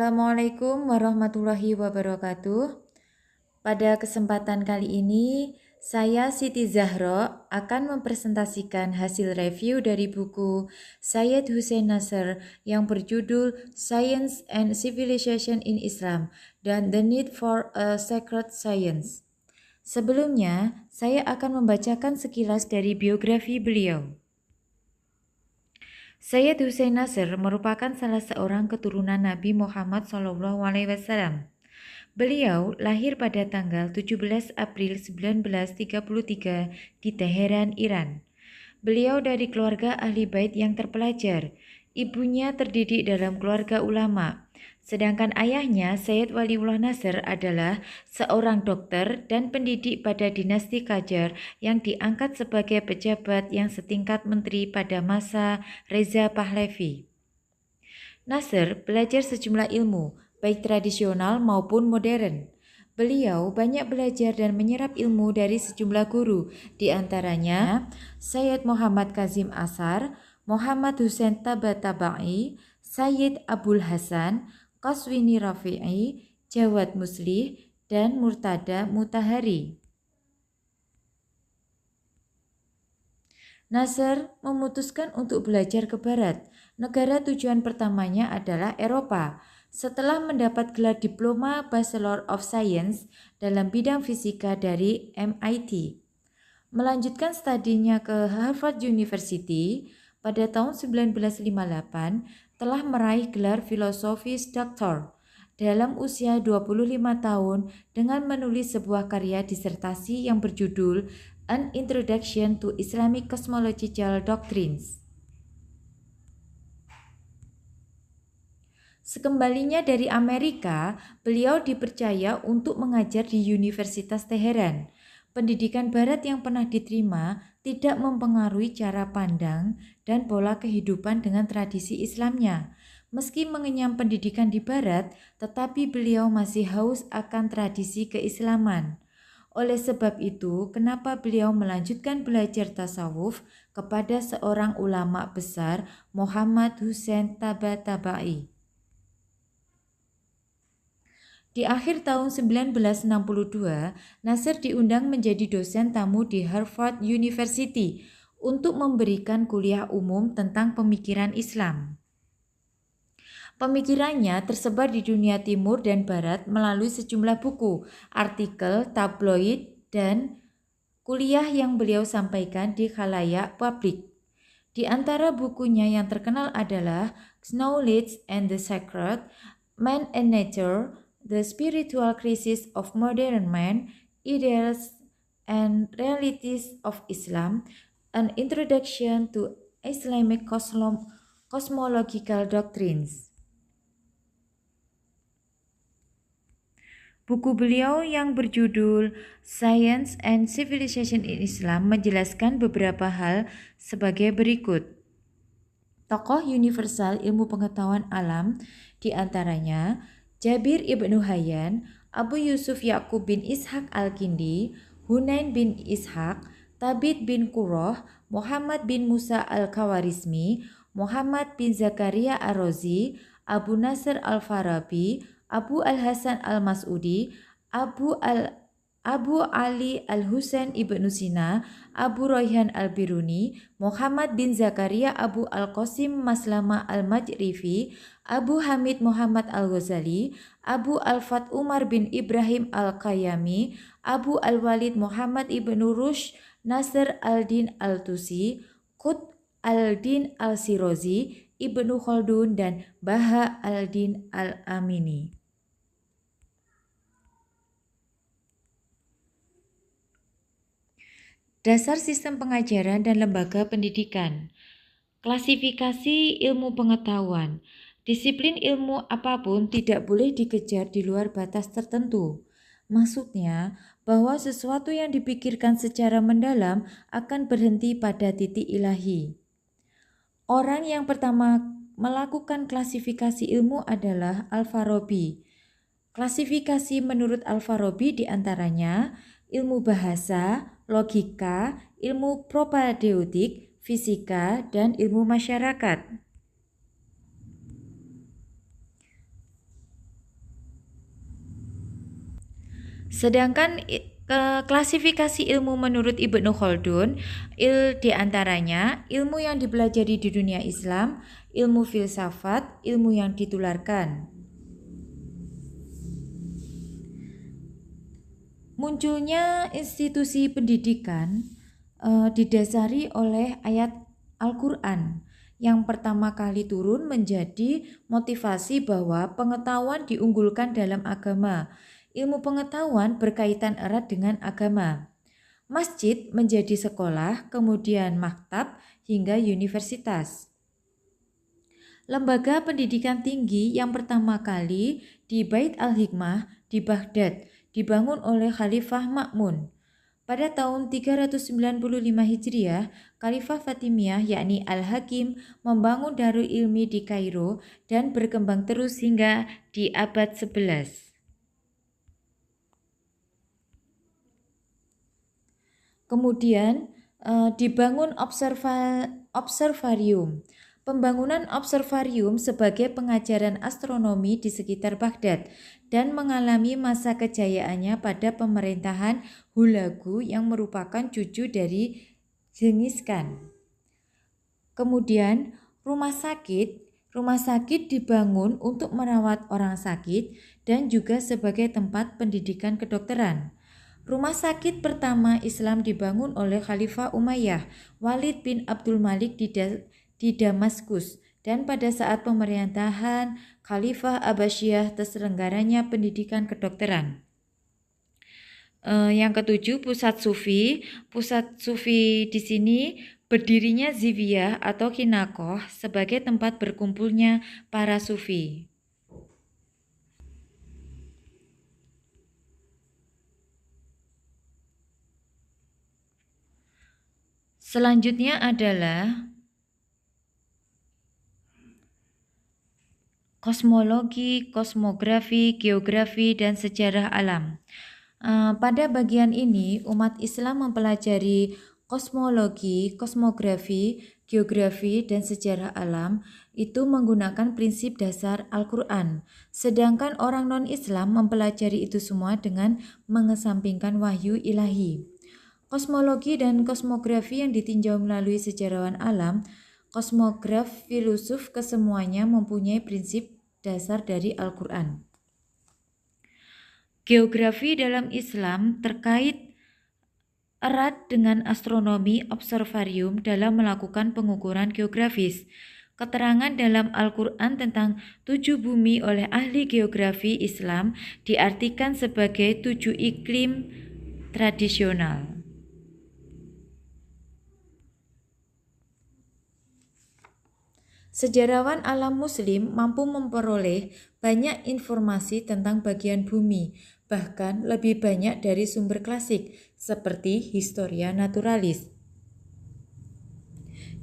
Assalamualaikum warahmatullahi wabarakatuh. Pada kesempatan kali ini, saya Siti Zahro akan mempresentasikan hasil review dari buku Syed Hussein Nasr yang berjudul Science and Civilization in Islam dan The Need for a Sacred Science. Sebelumnya, saya akan membacakan sekilas dari biografi beliau. Syed Hussein Nasr merupakan salah seorang keturunan Nabi Muhammad SAW. Beliau lahir pada tanggal 17 April 1933 di Teheran, Iran. Beliau dari keluarga ahli bait yang terpelajar. Ibunya terdidik dalam keluarga ulama. Sedangkan ayahnya, Syed Waliullah Nasr, adalah seorang dokter dan pendidik pada dinasti Qajar yang diangkat sebagai pejabat yang setingkat menteri pada masa Reza Pahlavi. Nasr belajar sejumlah ilmu, baik tradisional maupun modern. Beliau banyak belajar dan menyerap ilmu dari sejumlah guru, di antaranya Syed Muhammad Kazim Asar, Muhammad Hussein Tabatabai, Syed Abul Hasan, Qaswini Rafi'i, Jawad Muslih, dan Murtada Mutahari. Nasr memutuskan untuk belajar ke barat. Negara tujuan pertamanya adalah Eropa. Setelah mendapat gelar diploma Bachelor of Science dalam bidang fisika dari MIT, melanjutkan studinya ke Harvard University pada tahun 1958, telah meraih gelar filosofis doktor dalam usia 25 tahun dengan menulis sebuah karya disertasi yang berjudul An Introduction to Islamic Cosmological Doctrines. Sekembalinya dari Amerika, beliau dipercaya untuk mengajar di Universitas Teheran. Pendidikan barat yang pernah diterima tidak mempengaruhi cara pandang dan pola kehidupan dengan tradisi Islamnya. Meski mengenyam pendidikan di barat, tetapi beliau masih haus akan tradisi keislaman. Oleh sebab itu, kenapa beliau melanjutkan belajar tasawuf kepada seorang ulama besar, Muhammad Hussein Tabatabai. Di akhir tahun 1962, Nasr diundang menjadi dosen tamu di Harvard University untuk memberikan kuliah umum tentang pemikiran Islam. Pemikirannya tersebar di dunia timur dan barat melalui sejumlah buku, artikel, tabloid, dan kuliah yang beliau sampaikan di khalayak publik. Di antara bukunya yang terkenal adalah Knowledge and the Sacred, Man and Nature, The Spiritual Crisis of Modern Man, Ideals and Realities of Islam, An Introduction to Islamic Cosmological Doctrines. Buku beliau yang berjudul Science and Civilization in Islam menjelaskan beberapa hal sebagai berikut. Tokoh universal ilmu pengetahuan alam, di antaranya Jabir ibnu Hayyan, Abu Yusuf Yaqub bin Ishaq al-Kindi, Hunain bin Ishaq, Tabit bin Qurrah, Muhammad bin Musa al-Khawarizmi, Muhammad bin Zakaria ar-Razi, Abu Nasr al-Farabi, Abu al-Hasan al-Mas'udi, Abu Ali al-Husain ibnu Sina, Abu Rayhan al-Biruni, Muhammad bin Zakaria Abu al-Qasim Maslama al-Majrifi, Abu Hamid Muhammad al-Ghazali, Abu al-Fat Umar bin Ibrahim al-Qayyami, Abu al-Walid Muhammad ibnu Rushd, Nasr al-Din al-Tusi, Qut al-Din al-Sirozi, Ibnu Khaldun, dan Baha al-Din al-Amini. Dasar sistem pengajaran dan lembaga pendidikan. Klasifikasi ilmu pengetahuan. Disiplin ilmu apapun tidak boleh dikejar di luar batas tertentu. Maksudnya bahwa sesuatu yang dipikirkan secara mendalam akan berhenti pada titik ilahi. Orang yang pertama melakukan klasifikasi ilmu adalah Al-Farabi. Klasifikasi menurut Al-Farabi diantaranya ilmu bahasa, logika, ilmu propadeutik, fisika, dan ilmu masyarakat. Sedangkan klasifikasi ilmu menurut Ibnu Khaldun, di antaranya ilmu yang dipelajari di dunia Islam, ilmu filsafat, ilmu yang ditularkan. Munculnya institusi pendidikan didasari oleh ayat Al-Quran yang pertama kali turun menjadi motivasi bahwa pengetahuan diunggulkan dalam agama. Ilmu pengetahuan berkaitan erat dengan agama. Masjid menjadi sekolah, kemudian maktab hingga universitas. Lembaga pendidikan tinggi yang pertama kali di Bait al-Hikmah di Baghdad dibangun oleh Khalifah Ma'mun. Pada tahun 395 Hijriah, Khalifah Fatimiyah yakni Al-Hakim membangun Darul Ilmi di Kairo dan berkembang terus hingga di abad 11. Kemudian dibangun observarium. Pembangunan observarium sebagai pengajaran astronomi di sekitar Baghdad dan mengalami masa kejayaannya pada pemerintahan Hulagu yang merupakan cucu dari Genghis Khan. Kemudian rumah sakit dibangun untuk merawat orang sakit dan juga sebagai tempat pendidikan kedokteran. Rumah sakit pertama Islam dibangun oleh Khalifah Umayyah Walid bin Abdul Malik di Damaskus, dan pada saat pemerintahan Khalifah Abbasiyah terselenggaranya pendidikan kedokteran. Yang ketujuh, pusat sufi. Pusat sufi di sini berdirinya Ziviyah atau Kinakoh sebagai tempat berkumpulnya para sufi. Selanjutnya adalah kosmologi, kosmografi, geografi, dan sejarah alam. Pada bagian ini, umat Islam mempelajari kosmologi, kosmografi, geografi, dan sejarah alam itu menggunakan prinsip dasar Al-Quran. Sedangkan orang non-Islam mempelajari itu semua dengan mengesampingkan wahyu ilahi. Kosmologi dan kosmografi yang ditinjau melalui sejarawan alam, kosmograf, filosof, kesemuanya mempunyai prinsip dasar dari Al-Quran. Geografi dalam Islam terkait erat dengan astronomi observarium dalam melakukan pengukuran geografis. Keterangan dalam Al-Quran tentang 7 bumi oleh ahli geografi Islam diartikan sebagai 7 iklim tradisional. Sejarawan alam muslim mampu memperoleh banyak informasi tentang bagian bumi, bahkan lebih banyak dari sumber klasik seperti Historia Naturalis.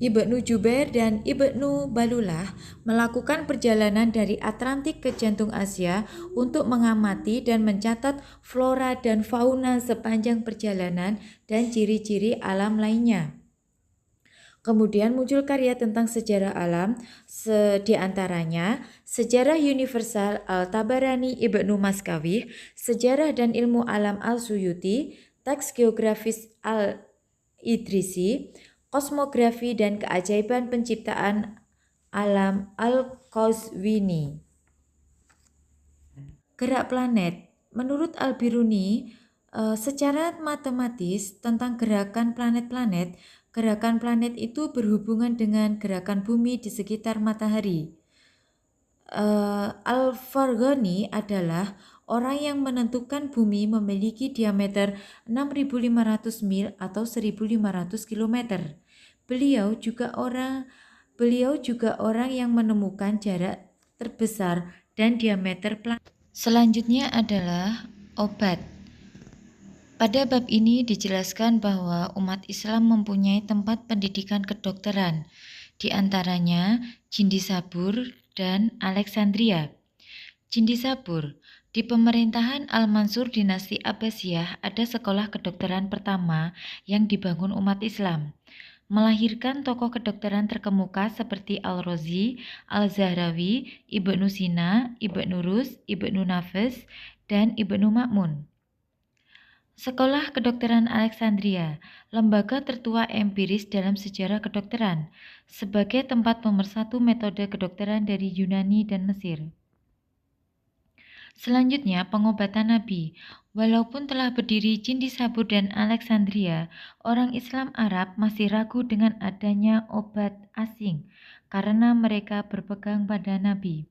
Ibnu Jubair dan Ibnu Balulah melakukan perjalanan dari Atlantik ke jantung Asia untuk mengamati dan mencatat flora dan fauna sepanjang perjalanan dan ciri-ciri alam lainnya. Kemudian muncul karya tentang sejarah alam, di antaranya Sejarah Universal Al-Tabarani Ibnu Maskawih, Sejarah dan Ilmu Alam Al-Suyuti, Teks Geografis Al-Idrisi, Kosmografi dan Keajaiban Penciptaan Alam Al-Qazwini. Gerak planet. Menurut Al-Biruni, secara matematis tentang gerakan planet-planet, gerakan planet itu berhubungan dengan gerakan bumi di sekitar matahari. Al-Farghani adalah orang yang menentukan bumi memiliki diameter 6.500 mil atau 1.500 km. Beliau juga orang yang menemukan jarak terbesar dan diameter planet. Selanjutnya adalah obat. Pada bab ini dijelaskan bahwa umat Islam mempunyai tempat pendidikan kedokteran, di antaranya Jindisabur dan Alexandria. Jindisabur, di pemerintahan Al-Mansur dinasti Abbasiyah ada sekolah kedokteran pertama yang dibangun umat Islam, melahirkan tokoh kedokteran terkemuka seperti Al-Razi, Al-Zahrawi, Ibnu Sina, Ibnu Rus, Ibnu Nafis, dan Ibnu Ma'mun. Sekolah Kedokteran Alexandria, lembaga tertua empiris dalam sejarah kedokteran, sebagai tempat pemersatu metode kedokteran dari Yunani dan Mesir. Selanjutnya, pengobatan Nabi. Walaupun telah berdiri Cindisabur dan Alexandria, orang Islam Arab masih ragu dengan adanya obat asing karena mereka berpegang pada Nabi.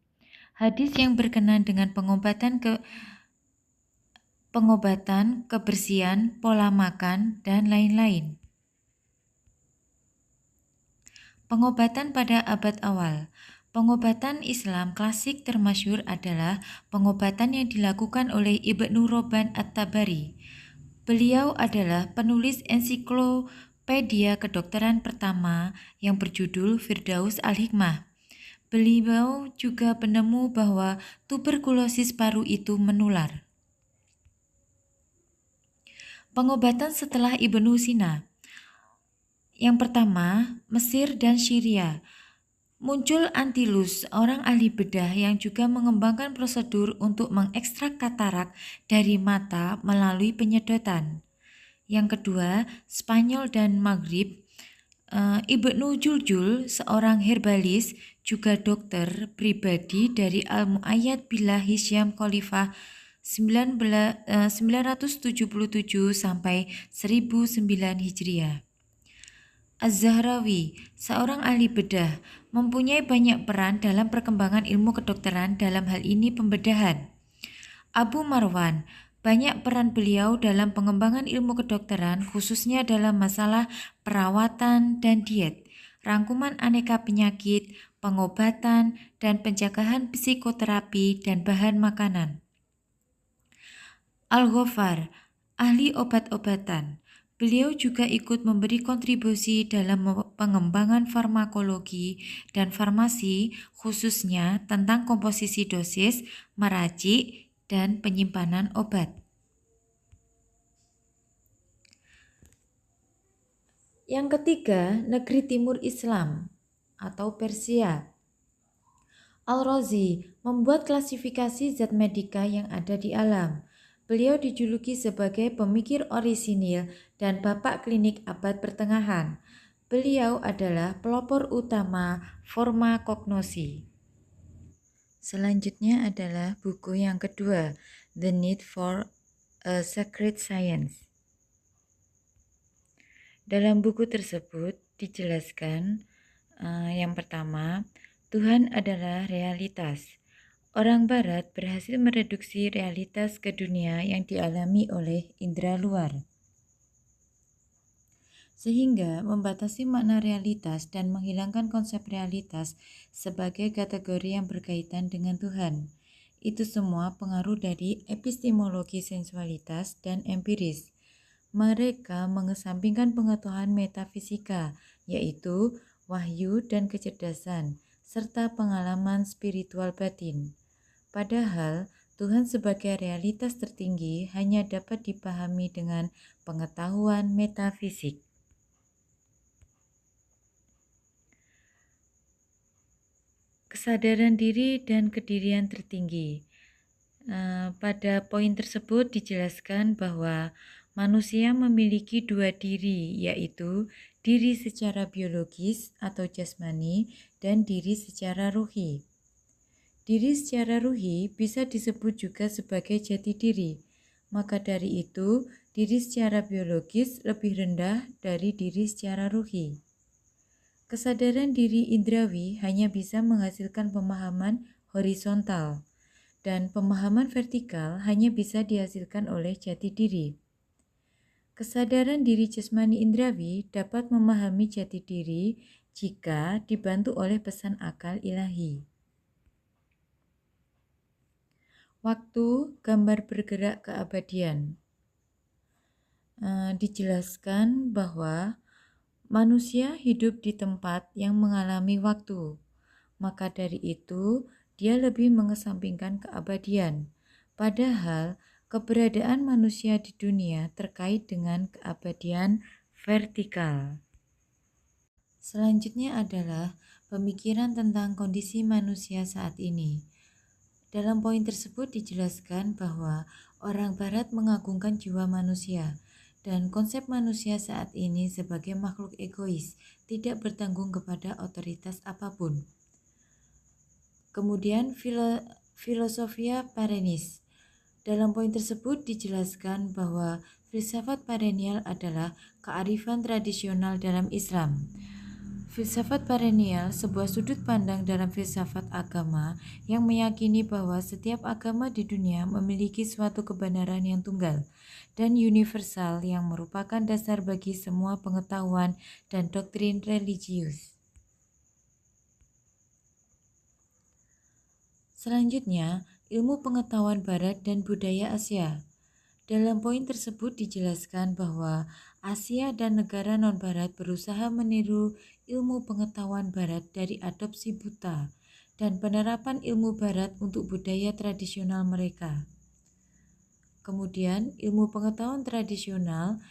Hadis yang berkenaan dengan pengobatan, kebersihan, pola makan, dan lain-lain. Pengobatan pada abad awal. Pengobatan Islam klasik termasyhur adalah pengobatan yang dilakukan oleh Ibnu Roban At-Tabari. Beliau adalah penulis ensiklopedia kedokteran pertama yang berjudul Firdaus Al-Hikmah. Beliau juga penemu bahwa tuberkulosis paru itu menular. Pengobatan setelah Ibnu Sina. Yang pertama, Mesir dan Syria. Muncul Antilus, orang ahli bedah yang juga mengembangkan prosedur untuk mengekstrak katarak dari mata melalui penyedotan. Yang kedua, Spanyol dan Maghrib. Ibnu Juljul, seorang herbalis, juga dokter pribadi dari Al-Mu'ayyad Billah Hisyam Khalifah 977 sampai 1009 Hijriah. Az-Zahrawi, seorang ahli bedah, mempunyai banyak peran dalam perkembangan ilmu kedokteran, dalam hal ini pembedahan. Abu Marwan, banyak peran beliau dalam pengembangan ilmu kedokteran, khususnya dalam masalah perawatan dan diet, rangkuman aneka penyakit, pengobatan, dan pencegahan psikoterapi dan bahan makanan. Al-Ghaffar, ahli obat-obatan. Beliau juga ikut memberi kontribusi dalam pengembangan farmakologi dan farmasi, khususnya tentang komposisi dosis, meracik, dan penyimpanan obat. Yang ketiga, negeri timur Islam atau Persia. Al-Razi membuat klasifikasi zat medika yang ada di alam. Beliau dijuluki sebagai pemikir orisinil dan bapak klinik abad pertengahan. Beliau adalah pelopor utama farmakognosi. Selanjutnya adalah buku yang kedua, The Need for a Sacred Science. Dalam buku tersebut dijelaskan yang pertama, Tuhan adalah realitas. Orang Barat berhasil mereduksi realitas ke dunia yang dialami oleh indera luar, sehingga membatasi makna realitas dan menghilangkan konsep realitas sebagai kategori yang berkaitan dengan Tuhan. Itu semua pengaruh dari epistemologi sensualitas dan empiris. Mereka mengesampingkan pengetahuan metafisika, yaitu wahyu dan kecerdasan, serta pengalaman spiritual batin. Padahal, Tuhan sebagai realitas tertinggi hanya dapat dipahami dengan pengetahuan metafisik. Kesadaran diri dan kedirian tertinggi. Pada poin tersebut dijelaskan bahwa manusia memiliki dua diri, yaitu diri secara biologis atau jasmani dan diri secara ruhi. Diri secara ruhi bisa disebut juga sebagai jati diri. Maka dari itu, diri secara biologis lebih rendah dari diri secara ruhi. Kesadaran diri indrawi hanya bisa menghasilkan pemahaman horizontal, dan pemahaman vertikal hanya bisa dihasilkan oleh jati diri. Kesadaran diri jasmani indrawi dapat memahami jati diri jika dibantu oleh pesan akal ilahi. Waktu, gambar bergerak keabadian. Dijelaskan bahwa manusia hidup di tempat yang mengalami waktu, maka dari itu dia lebih mengesampingkan keabadian. Padahal keberadaan manusia di dunia terkait dengan keabadian vertikal. Selanjutnya adalah pemikiran tentang kondisi manusia saat ini. Dalam poin tersebut dijelaskan bahwa orang Barat mengagungkan jiwa manusia dan konsep manusia saat ini sebagai makhluk egois, tidak bertanggung kepada otoritas apapun. Kemudian filosofia perennis. Dalam poin tersebut dijelaskan bahwa filsafat perennial adalah kearifan tradisional dalam Islam. Filsafat perennial sebuah sudut pandang dalam filsafat agama yang meyakini bahwa setiap agama di dunia memiliki suatu kebenaran yang tunggal dan universal yang merupakan dasar bagi semua pengetahuan dan doktrin religius. Selanjutnya, ilmu pengetahuan Barat dan budaya Asia. Dalam poin tersebut dijelaskan bahwa Asia dan negara non-Barat berusaha meniru ilmu pengetahuan Barat dari adopsi buta dan penerapan ilmu Barat untuk budaya tradisional mereka. Kemudian, ilmu pengetahuan tradisional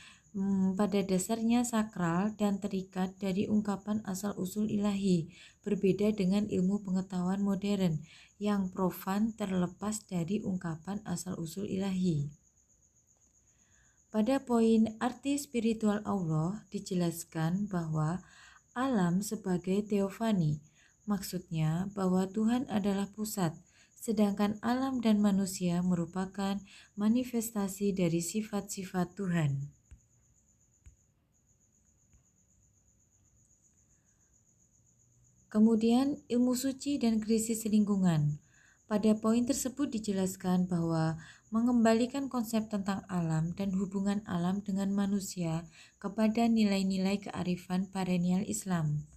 pada dasarnya sakral dan terikat dari ungkapan asal-usul ilahi, berbeda dengan ilmu pengetahuan modern yang profan terlepas dari ungkapan asal-usul ilahi. Pada poin arti spiritual Allah dijelaskan bahwa alam sebagai teofani, maksudnya bahwa Tuhan adalah pusat, sedangkan alam dan manusia merupakan manifestasi dari sifat-sifat Tuhan. Kemudian ilmu suci dan krisis lingkungan. Pada poin tersebut dijelaskan bahwa mengembalikan konsep tentang alam dan hubungan alam dengan manusia kepada nilai-nilai kearifan perennial Islam.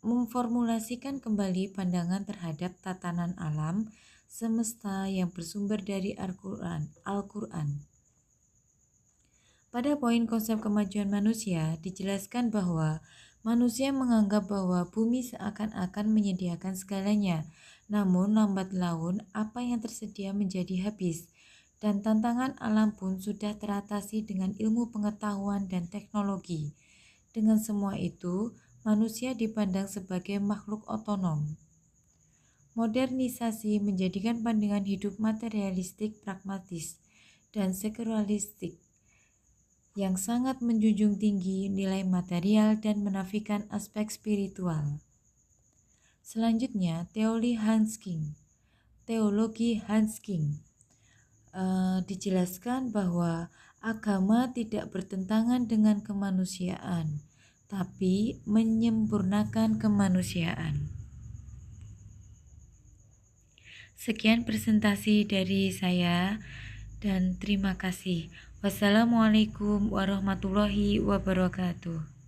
Memformulasikan kembali pandangan terhadap tatanan alam semesta yang bersumber dari Al-Quran. Pada poin konsep kemajuan manusia dijelaskan bahwa manusia menganggap bahwa bumi seakan-akan menyediakan segalanya, namun lambat laun apa yang tersedia menjadi habis, dan tantangan alam pun sudah teratasi dengan ilmu pengetahuan dan teknologi. Dengan semua itu, manusia dipandang sebagai makhluk otonom. Modernisasi menjadikan pandangan hidup materialistik, pragmatis, dan sekuleristik yang sangat menjunjung tinggi nilai material dan menafikan aspek spiritual. Selanjutnya, teologi Hans King dijelaskan bahwa agama tidak bertentangan dengan kemanusiaan, tapi menyempurnakan kemanusiaan. Sekian presentasi dari saya dan terima kasih. Wassalamualaikum warahmatullahi wabarakatuh.